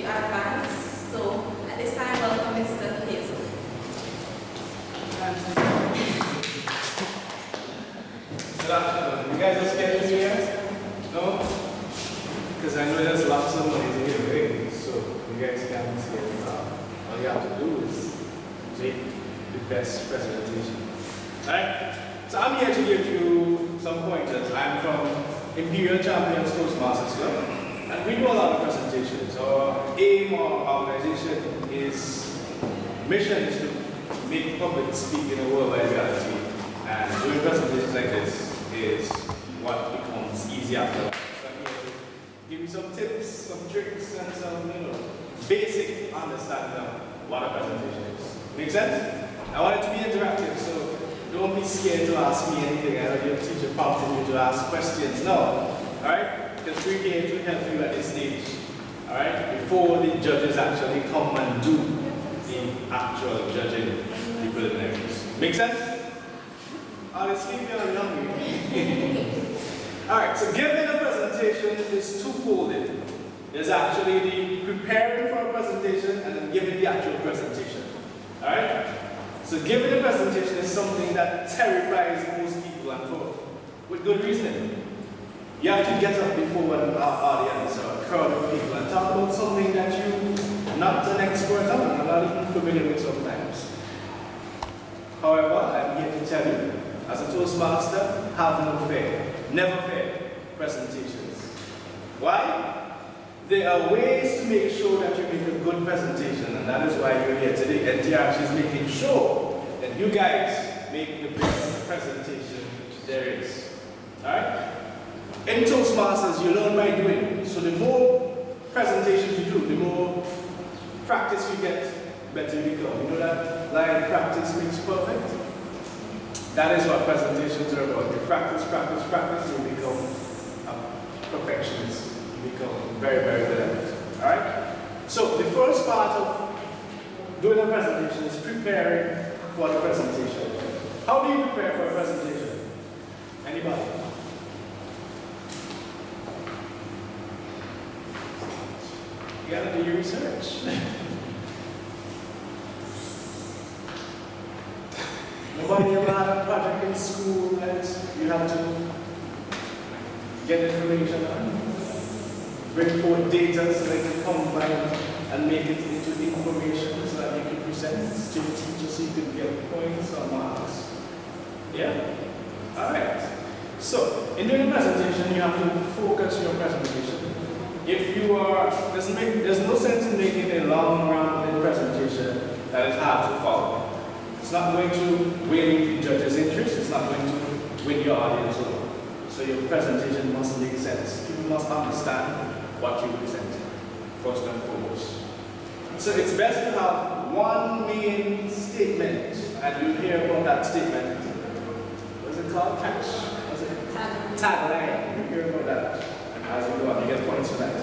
advance. So at this time, welcome Mr. Hazel. Good afternoon. You guys are scared to be here? No? Because I know there's lots of money to give away, so you guys can't see it. All you have to do is make the best presentation. Alright? So I'm here to give you some pointers. I'm from Imperial Champions Toastmasters Club, and we do a lot of presentations. Our aim or organization mission is to make public speak in a worldwide reality, and doing presentations like this is what becomes easy after that. So I'm here to give you some tips, some tricks, and some basic understanding of what a presentation is. Make sense? I want it to be interactive, so don't be scared to ask me anything. I know your teacher prompted you to ask questions. No. Alright? Because we're here to help you at this stage. Alright? Before the judges actually come and do the actual judging, the preliminaries. Make sense? Honestly, you're hungry. Alright, so giving a presentation is two-folded. There's actually the preparing for a presentation and then giving the actual presentation. Alright? So giving a presentation is something that terrifies most people, and with good reason. You have to get up before an audience or a crowd of people and talk about something that you're not an expert on and not even familiar with sometimes. However, I'm here to tell you, as a Toastmaster, have no fear. Never fear presentations. Why? There are ways to make sure that you make a good presentation, and that is why you're here today. NTRH is making sure that you guys make the best presentation there is. Alright? In Toastmasters, you learn by doing. So the more presentations you do, the more practice you get, better you become. You know that line, practice makes perfect? That is what presentations are about. You practice, practice, practice, you become a perfectionist. You become very, very good at it. Alright? So the first part of doing a presentation is preparing for the presentation. How do you prepare for a presentation? Anybody? You gotta do your research. Nobody ever had a project in school that you have to get information on? Bring forth data so they can combine and make it into information so that you can present to the teacher so you can get points or marks. Yeah? Alright. So, in doing a presentation, you have to focus your presentation. If you are, there's no sense in making a long rounded presentation that is hard to follow. It's not going to win the judge's interest, it's not going to win your audience over. So your presentation must make sense. People must understand what you're presenting, first and foremost. So it's best to have one main statement, and you'll hear about that statement. What's it called? Catch? What's it? Tagline. You'll hear about that as you go on. You get points for that.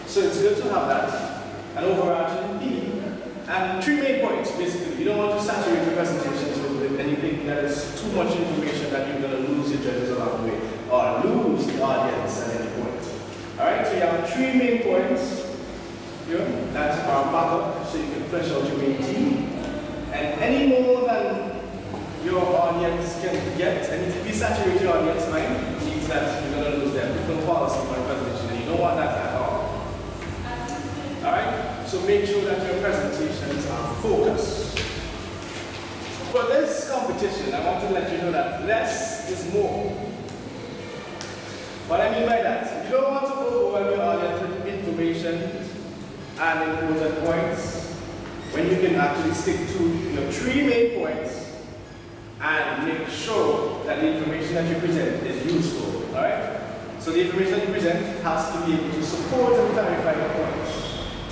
So it's good to have that, an overarching theme, and three main points, basically. You don't want to saturate your presentations with anything that is too much information that you're going to lose your judges along the way, or lose the audience at any point. Alright, so you have three main points. That's our backup, so you can flesh out your main theme. And any more than your audience can get, and if you saturate your audience mind, means that you're going to lose them. You don't follow some presentation, and you don't want that at all. Alright, so make sure that your presentations are focused. For this competition, I want to let you know that less is more. What I mean by that, you don't want to overwhelm your audience with information and important points when you can actually stick to your three main points and make sure that the information that you present is useful. Alright? So the information that you present has to be able to support and clarify your points.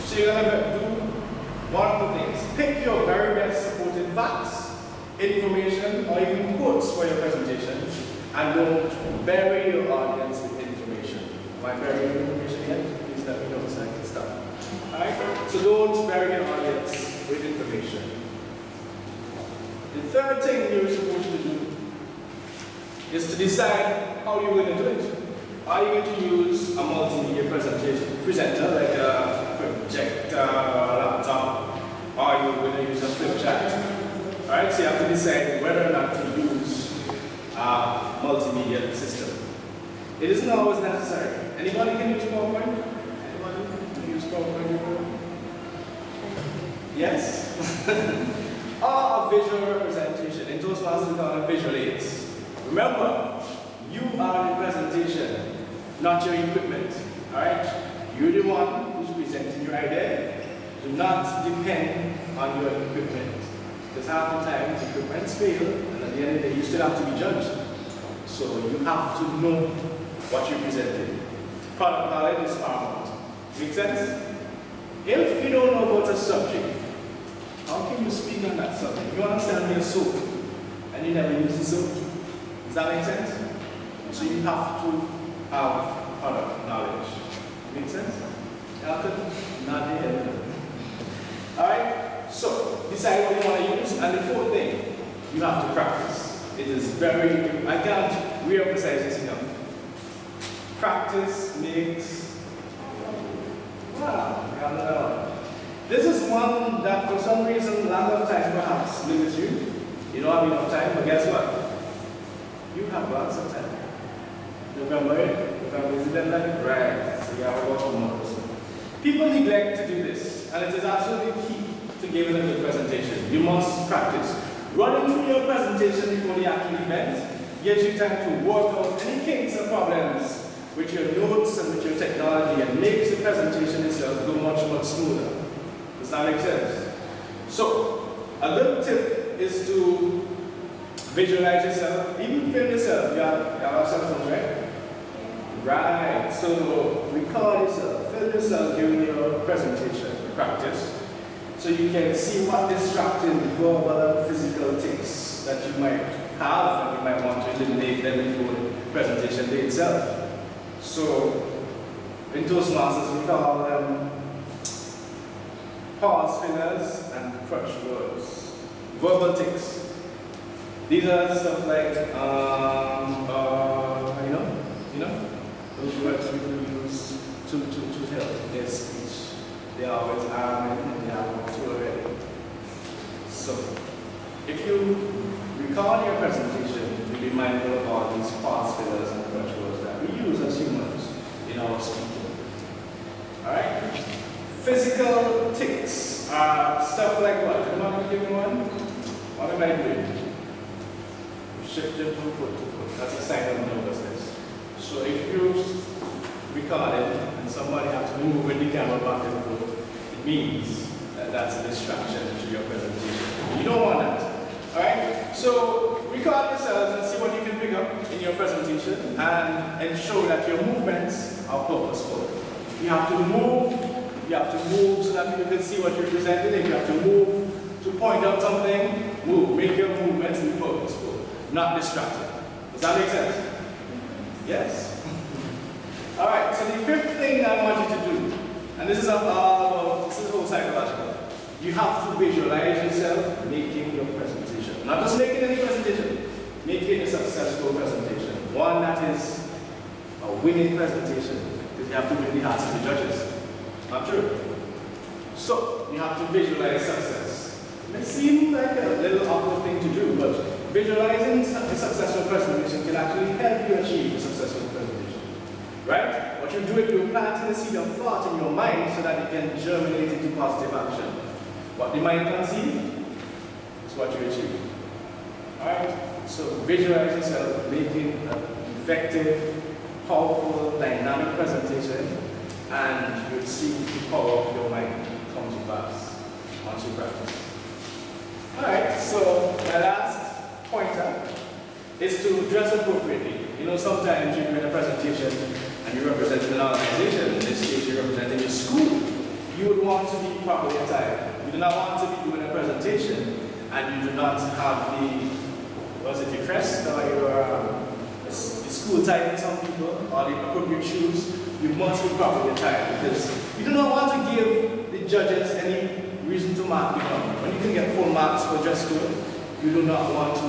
So you're going to do one of the things. Pick your very best supported facts, information, or even quotes for your presentation, and don't bury your audience with information. Am I burying information yet? Please let me know so I can stop. Alright? So don't bury your audience with information. The third thing you're supposed to do is to decide how you're going to do it. Are you going to use a multimedia presenter like a projector decide whether or not to use a multimedia system. It isn't always necessary. Anybody can use PowerPoint? Anybody can use PowerPoint? Yes? Or a visual representation. In Toastmasters, we call it visual aids. Remember, you are the presentation, not your equipment. Alright? You're the one who's presenting your idea. Do not depend on your equipment. Because half the time, the equipments fail, and at the end of the day, you still have to be judged. So you have to know what you're presenting. Product knowledge is paramount. Make sense? If you don't know about a subject, how can you speak on that subject? You want to sell me a soap, and you never use the soap. Does that make sense? So you have to have product knowledge. Make sense? Not the end. Alright? So, decide what you want to use, and the fourth thing, you have to practice. It is very, I can't re-emphasize this enough. Practice makes, wow, this is one that for some reason, lack of time perhaps limits you. You don't have enough time, but guess what? You have lots of time. November is the deadline? Right, so you have about 2 months. People neglect to do this, and it is absolutely key to giving a good presentation. You must practice. Running through your presentation before the actual event gives you time to work out any kinks or problems with your notes and with your technology, and makes the presentation itself go much, much smoother. Does that make sense? So, a little tip is to visualize yourself, even film yourself. You have cell phones, right? Right. So, record yourself, film yourself during your presentation, practice, so you can see what distracting verbal and physical tics that you might have, and you might want to eliminate them before the presentation day itself. So, in Toastmasters, we call them pause fillers and crutch words. Verbal tics. These are stuff like, those words people use to help their speech. They are always and they are to already. So, if you record your presentation, be mindful of all these pause fillers and crutch words that we use as humans in our speaking. Alright? Physical tics are stuff like what? Do you want to give me one? What am I doing? Shifting from foot to foot. That's a sign of nervousness. So if you record it and somebody has to move with the camera back and forth, it means that that's a distraction to your presentation. You don't want that. Alright? So record yourselves and see what you can pick up in your presentation, and ensure that your movements are purposeful. You have to move so that people can see what you're presenting. If you have to move to point out something, move. Make your movements be purposeful, not distracting. Does that make sense? Yes? Alright, so the fifth thing I want you to do, and this is all psychological. You have to visualize yourself making your presentation. Not just making any presentation, making a successful presentation. One that is a winning presentation, because you have to win the hearts of the judges. Not true? So, you have to visualize success. It may seem like a little awkward thing to do, but visualizing a successful presentation can actually help you achieve a successful presentation. Right? What you're doing, you're planting a seed of thought in your mind so that it can germinate into positive action. What the mind conceives is what you achieve. Alright? So visualize yourself making an effective, powerful, dynamic presentation, and you'll see the power of your mind come to pass once you practice. Alright, so my last pointer is to dress appropriately. You know, sometimes you're doing a presentation and you're representing an organization. In this case, you're representing your school. You would want to be properly attired. You do not want to be doing a presentation and you do not have your crest or the school tie for some people, or the appropriate shoes. You must be properly attired, because you do not want to give the judges any reason to mark you down. When you can get full marks for dress code, you do not want to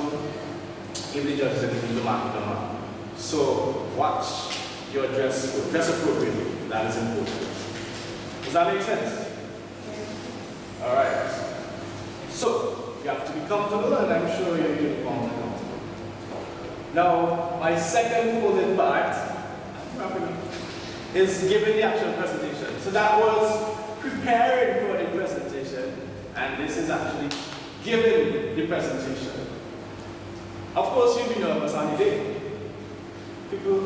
give the judges anything to mark you down. So watch your dress code. Dress appropriately. That is important. Does that make sense? Alright. So, you have to be comfortable, and I'm sure your uniforms are comfortable. Now, my second folded part is giving the actual presentation. So that was preparing for the presentation, and this is actually giving the presentation. Of course, you'll be nervous on the day. People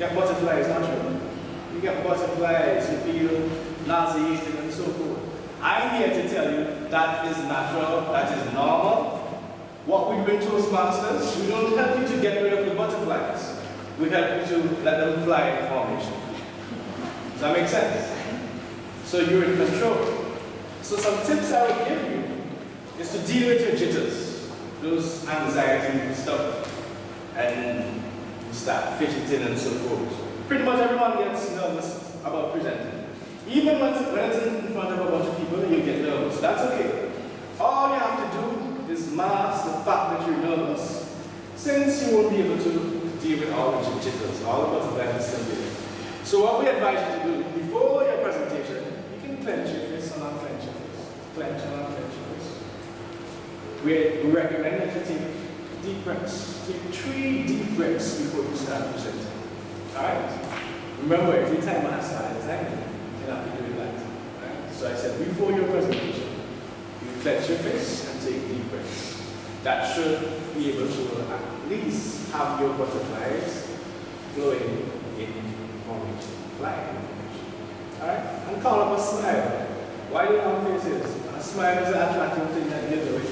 get butterflies, not you. You get butterflies, you feel nauseated and so forth. I'm here to tell you that is natural, that is normal. What we bring Toastmasters, we don't help you to get rid of the butterflies. We help you to let them fly in formation. Does that make sense? So you're in control. So some tips I would give you is to deal with your jitters, those anxiety stuff, and start fidgeting and so forth. Pretty much everyone gets nervous about presenting. Even when it's in front of a bunch of people, you get nervous. That's okay. All you have to do is mask the fact that you're nervous, since you won't be able to deal with all the jitters, all the butterflies are still there. So what we advise you to do before your presentation, you can clench your fist and unclench your fist. Clench and unclench your fist. We recommend that you take deep breaths. Take 3 deep breaths before you start presenting. Alright? Remember, every time I start a timer, you have to do that. Right? So I said, before your presentation, you clench your fist and take deep breaths. That should be able to at least have your butterflies flowing in formation, flying in formation. Alright? And call up a smile. Why do you have faces? A smile is an attractive thing that you're doing.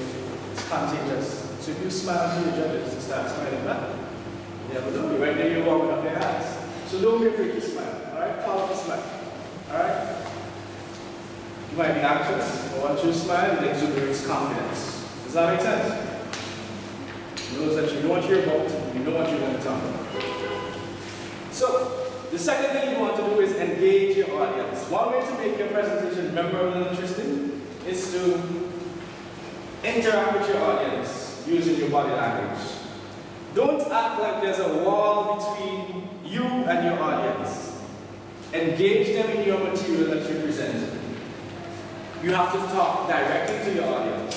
It's contagious. So if you smile to your judges, you start smiling back. You never know. Right there, you're warming up their hands. So don't be afraid to smile. Alright? Call up a smile. Alright? You might be anxious, but once you smile, it exuberates confidence. Does that make sense? It knows that you know what you're about, you know what you're going to talk about. So, the second thing you want to do is engage your audience. One way to make your presentation memorable and interesting is to interact with your audience using your body language. Don't act like there's a wall between you and your audience. Engage them in your material that you present. You have to talk directly to your audience.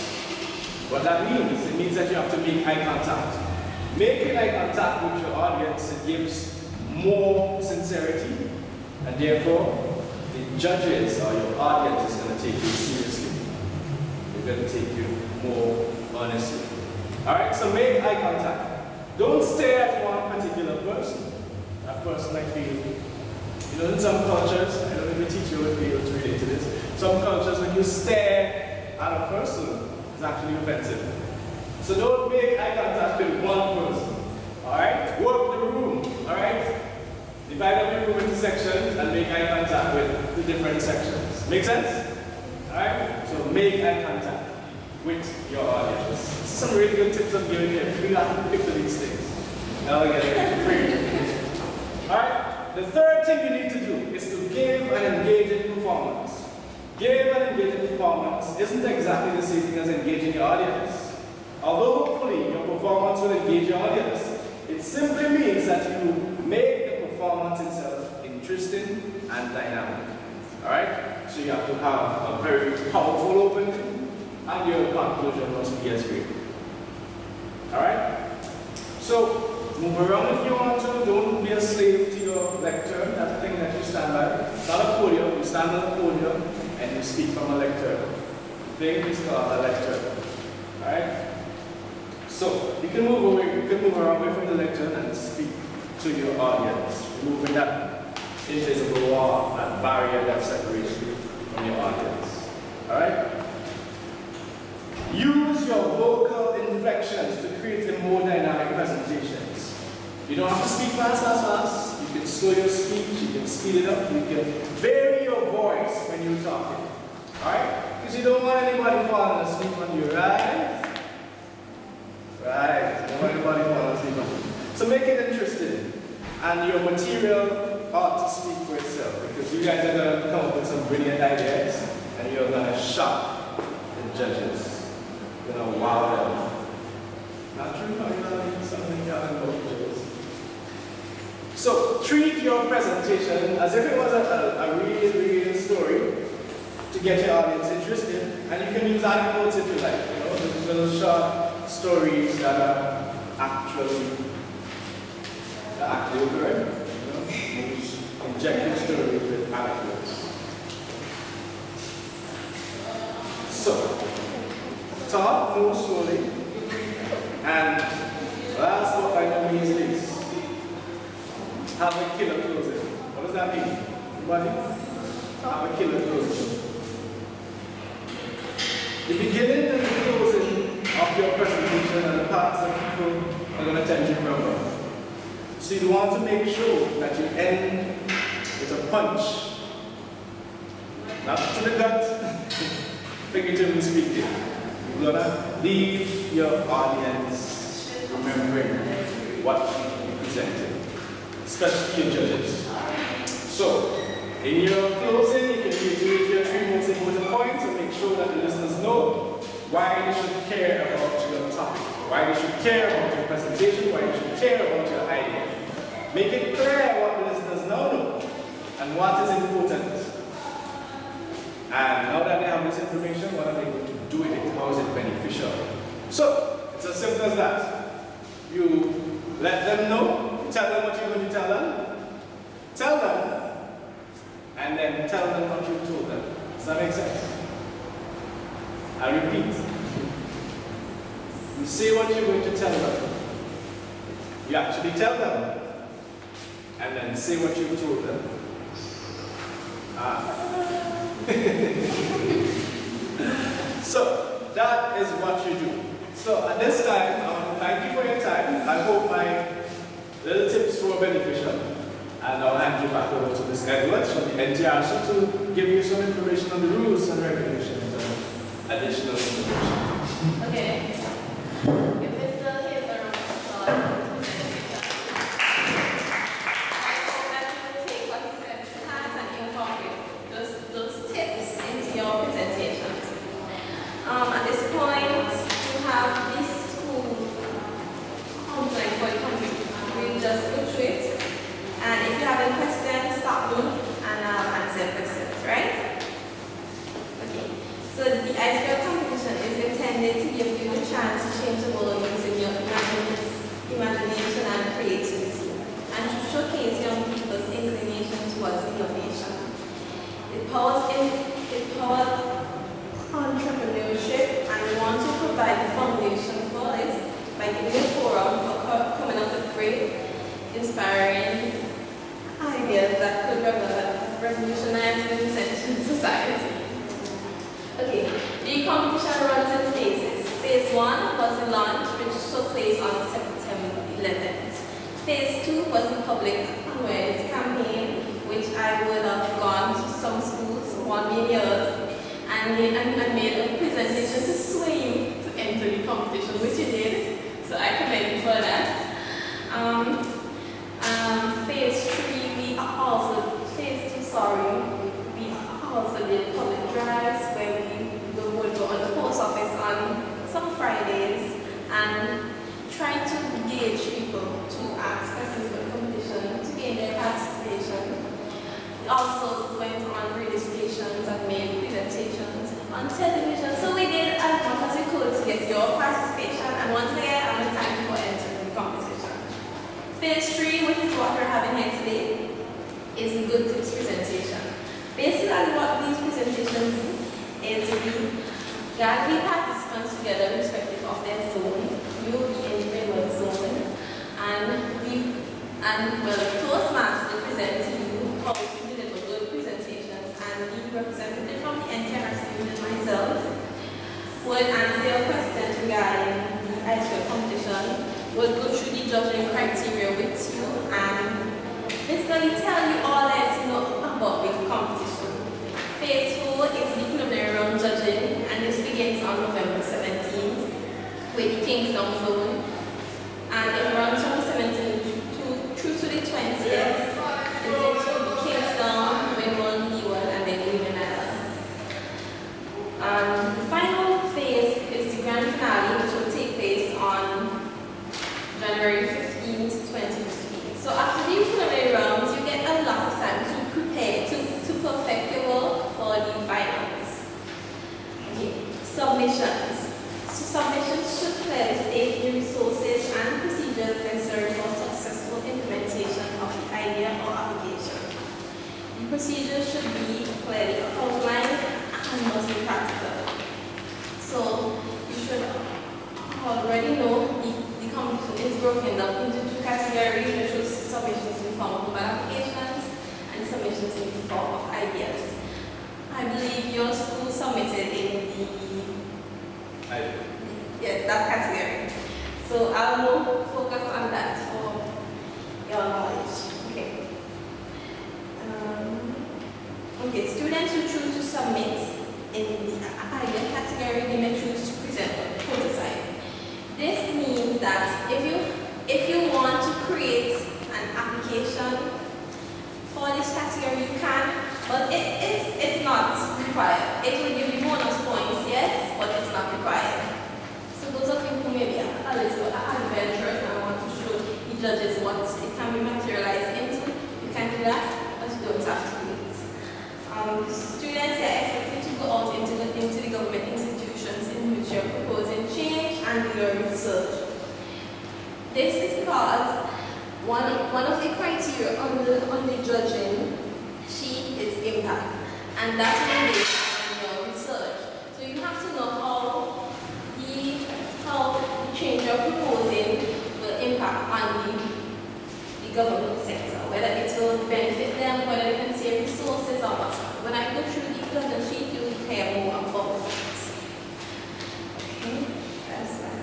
What that means, it means that you have to make eye contact. Making eye contact with your audience, it gives more sincerity, and therefore, the judges or your audience is going to take you seriously. They're going to take you more honestly. Alright, so make eye contact. Don't stare at one particular person. That person might feel, you know, in some cultures, I don't know if the teacher would be able to relate to this, some cultures when you stare at a person, it's actually offensive. So don't make eye contact with one person. Alright? Work the room. Alright? Divide up your room into sections and make eye contact with the different sections. Make sense? Alright? So make eye contact with your audience. Some really good tips I'm giving you. We have to pick for these things. Now we're getting it free. Alright? The third thing you need to do is to give an engaging performance. Give an engaging performance isn't exactly the same thing as engaging your audience. Although hopefully your performance will engage your audience, it simply means that you make the performance itself interesting and dynamic. Alright? So you have to have a very powerful opening, and your conclusion must be as great. Alright? So, move around if you want to. Don't be a slave to your lectern, that thing that you stand by. It's not a podium. You stand on a podium and you speak from a lectern. The thing is called a lectern. Alright? So, you can move away, you can move around away from the lectern and speak to your audience, removing that invisible wall, that barrier that separates you from your audience. Alright? Use your vocal inflections to create a more dynamic presentations. You don't have to speak fast. You can slow your speech, you can speed it up, you can vary your voice when you're talking. Alright? Because you don't want anybody falling asleep on you, right? Right, you don't want anybody falling asleep on you. So make it interesting. And your material ought to speak for itself, because you guys are going to come up with some brilliant ideas and you're going to shock the judges. You're going to wow them. Not true, you're going to need something judges. So treat your presentation as if it was a real story, to get your audience interested. And you can use anecdotes if you like, you know, little short stories that are actually occurring, you know, injecting stories with anecdotes. So, talk more slowly, and last but by no means least, have a killer closing. What does that mean? Everybody? Have a killer closing. The beginning and the closing of your presentation are the parts that people are going to tend to remember. So you want to make sure that you end with a punch. Not to the gut, figuratively speaking. You're going to leave your audience remembering what you presented, especially your judges. So, in your closing, you can reiterate your three most important points and make sure that the listeners know why they should care about your topic, why they should care about your presentation, why they should care about your idea. Make it clear what the listeners now know and what is important. And now that they have this information, what are they going to do with it? How is it beneficial? So, it's as simple as that. You let them know, tell them what you're going to tell them, and then tell them what you've told them. Does that make sense? I repeat. You say what you're going to tell them. You actually tell them, and then say what you've told them. So, that is what you do. So, at this time, I want to thank you for your time. I hope my little tips were beneficial. And I'll hand you back over to Ms. Edwards from the NTRC to give you some information on the rules and regulations and additional information. Okay. If Mr. Hazel I hope that you will take what he said to heart and incorporate those tips into your presentations. At this point, you have this school outline for the country. We'll just go through it. And if you have any questions, stop me and I'll answer questions, right? Okay. So the icebreaker competition is intended to give you a chance to change the world using your imagination and creativity, and to showcase young people's inclination towards innovation. It powers entrepreneurship, and we want to provide the foundation for this by giving a forum for coming up with great, inspiring ideas that could revolutionize the society. Okay, the competition runs in phases. Phase 1 was the launch, which took place on September 11th. Phase 2 was the public awareness campaign, which I would have gone to some schools, 1 million years, and made a presentation to sway you to enter the competition, which you did. So I commend you for that. Phase 3, we also did public drives where we would go on the post office on some Fridays and try to engage people to ask questions about the competition to gain their participation. We also went on radio stations and made presentations on television. So we did as much as we could to get your participation, and once again, I want to thank you for entering the competition. Phase 3, which is what we're having here today, is the good tips presentation. Basically, what these presentations do is we gather the participants together irrespective of their zone. You will be in the Windward zone, and Toastmaster present to you how to deliver good presentations, and the representative from the NTRC and myself would answer your questions regarding the icebreaker competition. We'll go through the judging criteria with you and basically tell you all there is to know about the competition. Phase 4 is the preliminary round judging, and this begins on November 17th with the Kingston zone, and it runs from the 17th through to the 20th. It will be Kingston, Windward, and then Union Island. The final phase is the grand finale, which will take place on January 15th, 2015. So after the preliminary rounds, you get a lot of time to prepare, to perfect your work for the finals. Submissions. So submissions should clearly state the resources and procedures necessary for successful implementation of the idea or application. The procedures should be clearly outlined and must be practical. So you should already know the competition is broken up into two categories, which is submissions in the form of global applications and submissions in the form of ideas. I believe your school submitted in that category. So I will focus on that for your knowledge. Okay. Okay, students who choose to submit in the idea category, they may choose to present a prototype. This means that if you want to create an application for this category, you can, but it's not required. It will give you bonus points, yes, but it's not required. So those of you who may be a little adventurous and want to show the judges what it can be materialized into, you can do that, but you don't have to do it. Students are expected to go out into the government institutions in which you're proposing change and do your research. This is because one of the criteria on the judging sheet is impact, and that's when based on your research. So you have to know how the change you're proposing will impact on the government sector, whether it will benefit them, whether they can save resources or what. When I go through the judging sheet, you will hear more about that. Okay, that's that.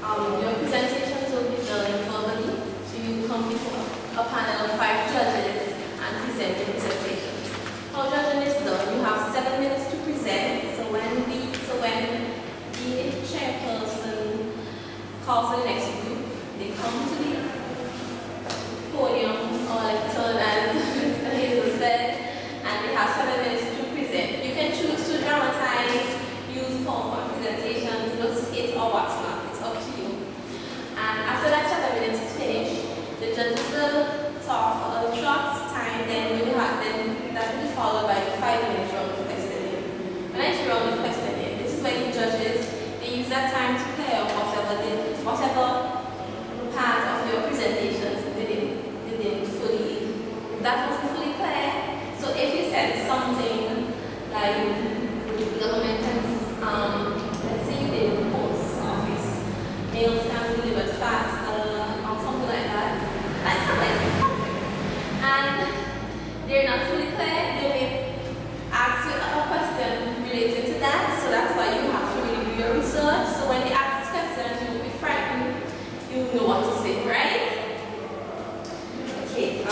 Your presentations will be done verbally, so you come before a panel of 5 judges and present your presentations. How judging is done, you have 7 minutes to present. So when the chairperson calls for the next group, they come to the podium or lectern, as Mr. Hazel said, and they have 7 minutes to present. You can choose to dramatize, use PowerPoint presentations, just skit or what's not. It's up to you. And after that 7 minutes is finished, the judges will talk for a short time, then that will be followed by the 5-minute round of questioning. When I say round of questioning, this is when the judges, they use that time to clear up whatever part of your presentations didn't fully, that wasn't fully clear. So if you said something like the government has, let's say you did a post office, mails can be delivered faster, or something like that, that's something. And they're not fully clear, they may ask you a question related to that, so that's why you have to really do your research. So when they ask this question, you will be frightened, you know what to say, right? Okay,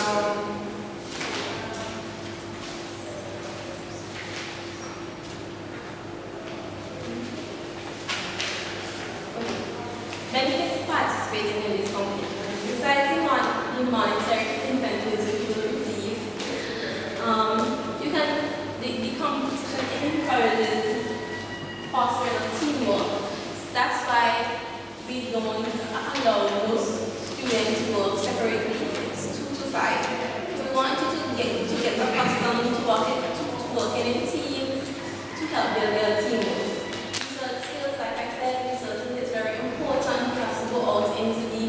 benefits of participating in this competition. Besides the monetary incentives that you will receive, the competition encourages fostering of teamwork. That's why we don't allow most students to work separately. It's 2 to 5. We want you to get accustomed to working in teams to help build your teamwork. Research skills, like I said, research is very important. You have to go out into the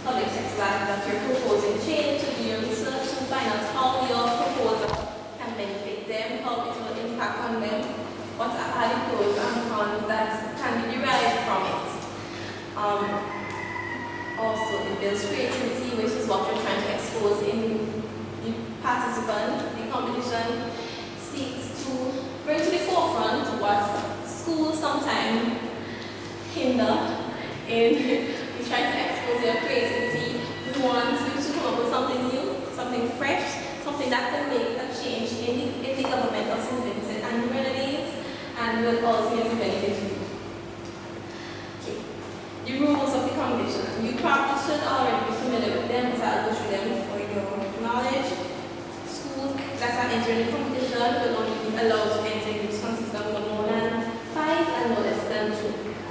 public sector that you're proposing change, to do your research to find out how your proposal can benefit them, how it will impact on them, what are the pros and cons that can be derived from it. Also, it builds creativity, which is what you're trying to expose in the participant. The competition seeks to bring to the forefront what schools sometimes hinder in trying to expose your creativity. We want you to come up with something new, something fresh, something that can make a change in the government of St. Vincent and the Grenadines, and will also benefit you. Okay. The rules of the competition. You probably should already be familiar with them, so I'll go through them for your knowledge. Schools that are entering the competition will only be allowed to enter groups consisting of no more than 5 and no less than 2.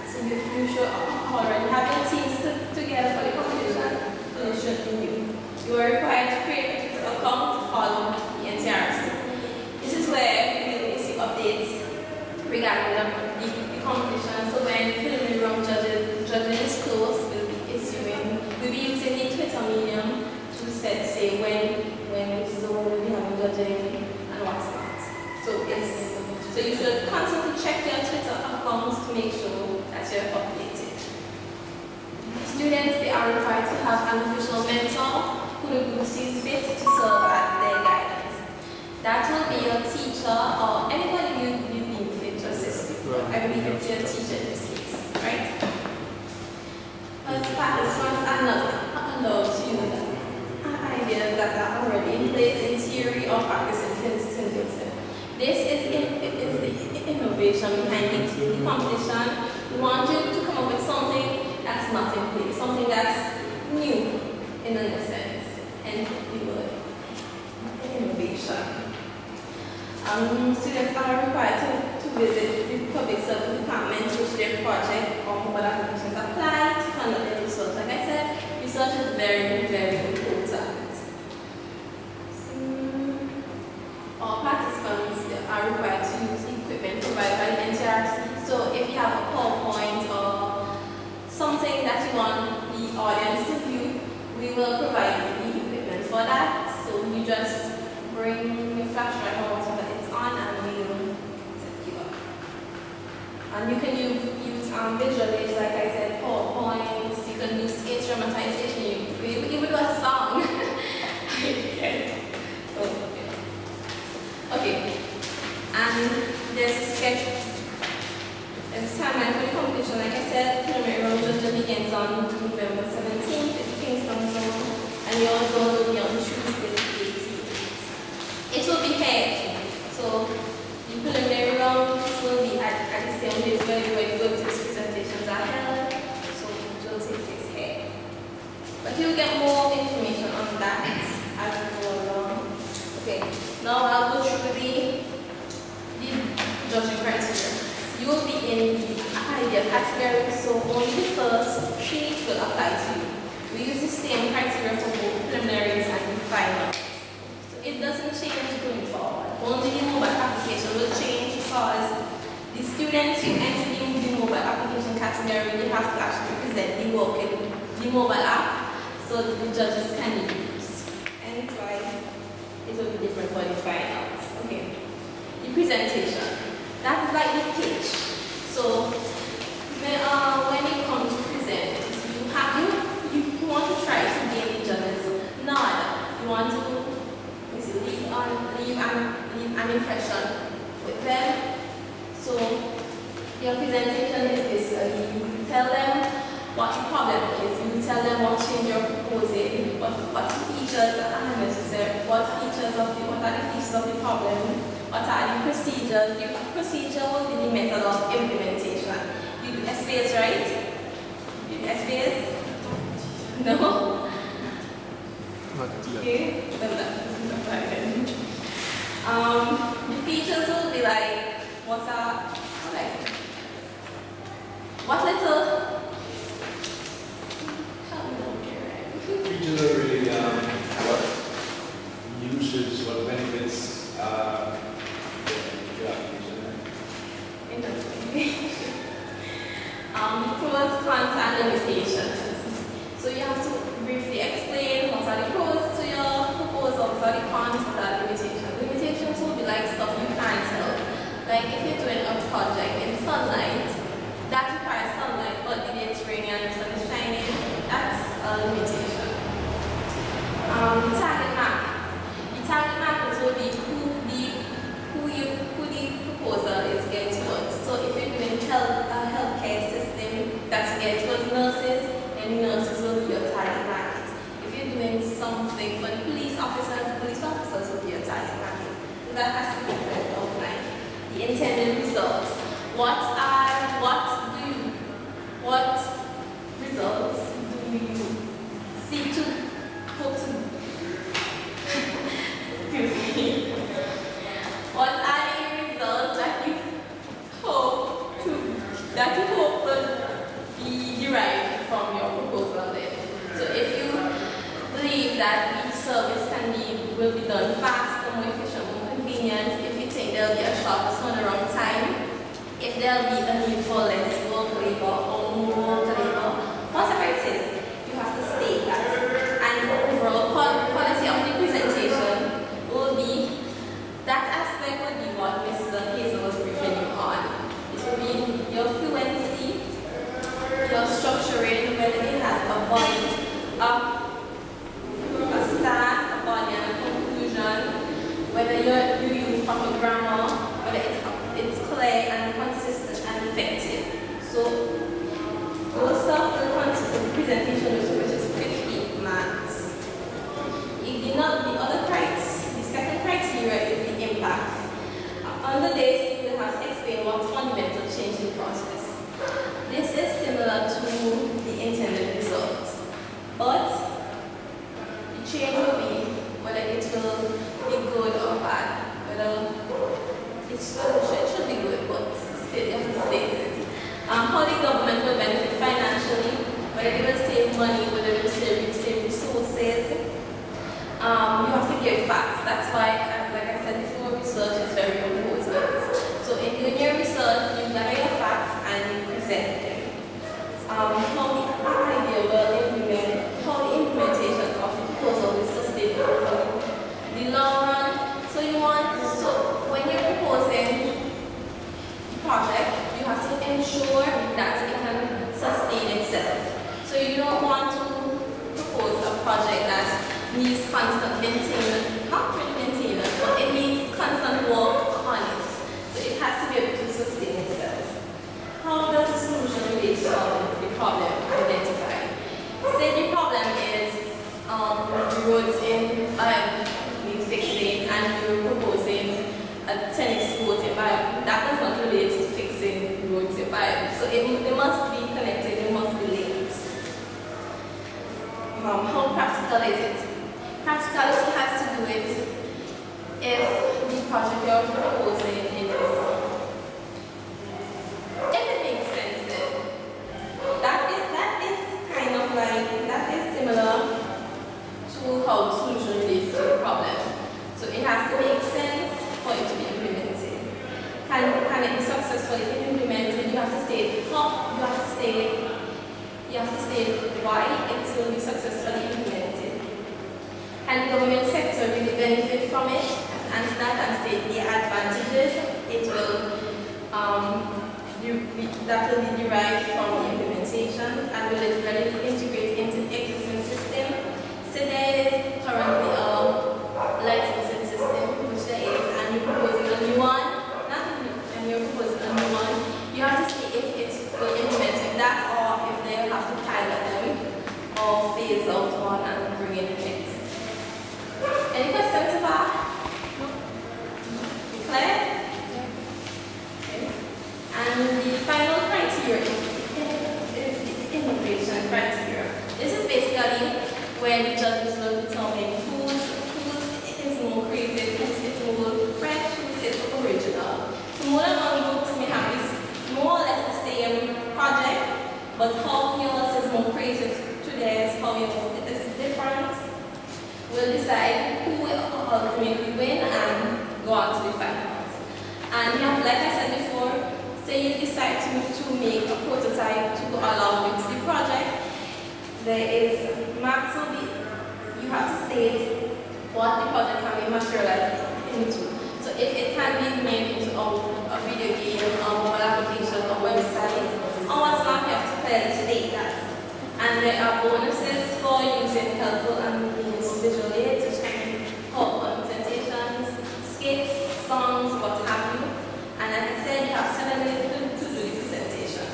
So you should already have your teams together for the competition, so it should be new. You are required to create a Twitter account to follow the NTRC. This is where make sure that you're updated. Students, they are required to have an official mentor who the group sees fit to serve as their guidance. That will be your teacher or anybody you deem fit to assist you. I believe it's your teacher in this case, right? As participants are not allowed to use ideas that are already in place in theory or practice in physics. This is the innovation behind the competition. We want you to come up with something that's not in place, something that's new in a sense, and the word innovation. Students are required to visit the public service department which their project or mobile applications apply to conduct their research. Like I said, research is very, very important. All participants are required to use equipment provided by the NTRC. So if you have a PowerPoint or something that you want the audience to view, we will provide you the equipment for that. So you just bring your flash drive or whatever it's on and we will set you up. And you can use visual aids, like I said, PowerPoints, you can do sketch dramatization, you even do a song. Yes. Okay. And there's a sketch. There's a timeline for the competition. Like I said, preliminary round begins on November 17th at Kingston Zone, and we also will be on Tuesday the 18th. It will be paired. So the preliminary rounds will be at the same place where the good presentations are held. So it will take place here. But you'll get more information on that as we go along. Okay. Now I'll go through the judging criteria. You will be in the ideal category, so only the first 3 will apply to you. We use the same criteria for both preliminaries and the finals. So it doesn't change going forward. Only the mobile application will change because the students who enter the mobile application category, they have to actually present the work in the mobile app so that the judges can use. And it's why it will be different for the finals. Okay. The presentation. That is like the pitch. So when you come to present, you want to try to gain the judges' nod. You want to leave an impression with them. So your presentation is basically you tell them what the problem is. You tell them what change you're proposing, what features are necessary, what are the features of the problem, what are the procedures. The procedure will be the method of implementation. You do SPS, right? You do SPS? No? Okay. The features will be like what little Features are really what uses, what benefits pros, cons, and limitations. So you have to briefly explain what are the pros to your proposal, what are the cons, what are the limitations. Limitations will be like stuff you can't help. Like if you're doing a project in sunlight, that requires sunlight, but the day it's raining and the sun is shining, that's a limitation. The target market. The target market will be who the proposal is geared towards. So if you're doing a healthcare system that's geared towards nurses, then nurses will be your target market. If you're doing something for the police officers will be your target market. So that has to be very outlined. The intended results. What results do you seek to hope to? Excuse me. What are the results that you hope will be derived from your proposal then? So if you believe that each service will be done faster, more efficient, more convenient, if you think there will be a shorter turnaround time, if there will be a need for less work labor or more work labor, whatever it is, you have to state that. And the overall quality of the presentation will be, that aspect will be what Mr. Hazel was briefing you on. It will be your fluent clear and consistent and effective. So most of the consistent presentation which is 50 marks. The other criteria, the second criteria is the impact. Under this, you have to explain what fundamental change in process. This is similar to the intended results, but the change will be whether it will be good or bad, whether it should be good, but still you have to state it. How the government will benefit financially, whether they will save money, whether they will save resources. You have to give facts. That's why, like I said before, research is very important. So in doing your research, you gather your facts and you present them. How the implementation of the proposal is sustainable for the long run. So when you're proposing the project, you have to ensure that it can sustain itself. So you don't want to propose a project that needs constant maintenance, not really maintenance, but it needs constant work on it. So it has to be able to sustain itself. How does the solution relate to the problem identified? Say the problem is the roads in need fixing and you're proposing a tennis court in Bible. That does not relate to fixing roads in Bible. So they must be connected, they must be linked. How practical is it? Practicality has to do with if the project you're proposing if it makes sense, then that is similar to how the solution relates to the problem. So it has to make sense for it to be implemented. Can it be successfully implemented? You have to state how, you have to state why it will be successfully implemented. Can the government sector really benefit from it? Answer that and state the advantages it will that will be derived from the implementation, and will it readily integrate into the existing system. So there is currently a licensing system, which there is, and you're proposing a new one, you have to see if it's implementing that or if they have to pilot them or phase out one and bring in the next. Any questions so far? Clear? Okay. And the final criteria is the innovation criteria. This is basically where the judges will determine whose is more creative, whose is more fresh, whose is original. So more than one groups may have this more or less the same project, but how yours is more creative to theirs, how yours is different. We'll decide who will ultimately win and go on to the finals. And like I said before, say you decide to make a prototype to go along with the project, there is marks will be, you have to state what the project can be materialized into. So if it can be made into a video game, a mobile application, a website, or what's not, you have to clearly state that. And there are bonuses for using helpful and visual aids, which can be PowerPoint presentations, skits, songs, what have you. And like I said, you have 7 minutes to do the presentation.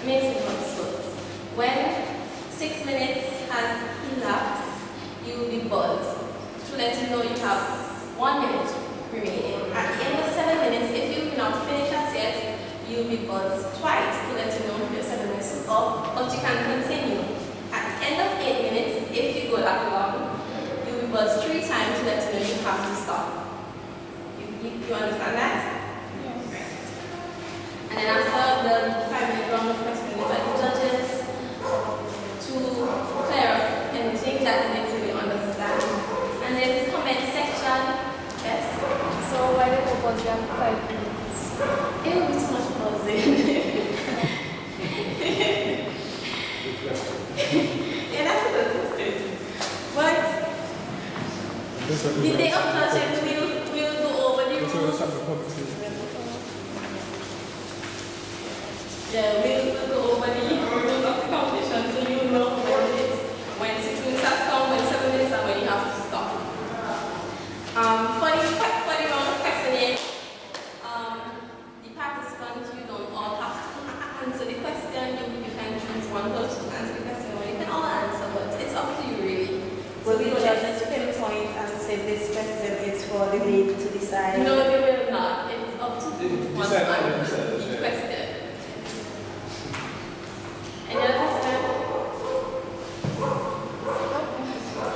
Amazing works. When 6 minutes has elapsed, you will be buzzed to let you know you have 1 minute remaining. At the end of 7 minutes, if you do not finish as yet, you will be buzzed twice to let you know your 7 minutes is up, but you can continue. At the end of 8 minutes, if you go that long, you will be buzzed 3 times to let you know you have to stop. You understand that? Yes. Right. And then after the 5-minute round of questioning by the judges to clear up anything that they didn't really understand. And then the comment section, yes. So why did the buzz you have 5 minutes? It will be too much buzzing. Yeah, that's a good question. But the day of judging, we'll go over the rules. Yeah, we'll go over the rules of the competition so you know when 6 minutes has come, when 7 minutes, and when you have to stop. For the round of questioning, the for the lady to decide? No, they will not. It's up to one Decide on answer themselves, yeah. question. Any other question?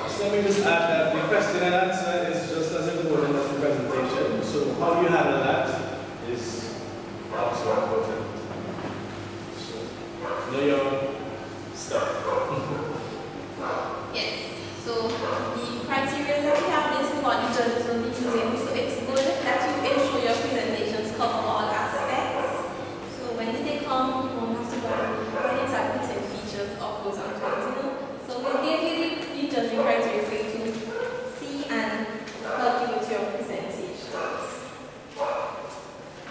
So let me just add that the question and answer is just as important as the presentation. So how you handle that is also important. So know your stuff. Yes. So the criteria that we have is what the judges will be using. So it's good that you ensure your presentations cover all aspects. So when they come, you won't have to worry when exactly 10 features or pros and cons. So we'll give you the judging criteria for you to see and help you with your presentations.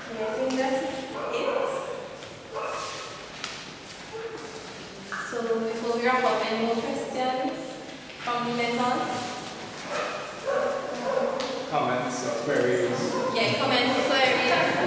And I think that's it. So before we wrap up, any more questions from the members? Comments or queries? Yeah, comment, queries.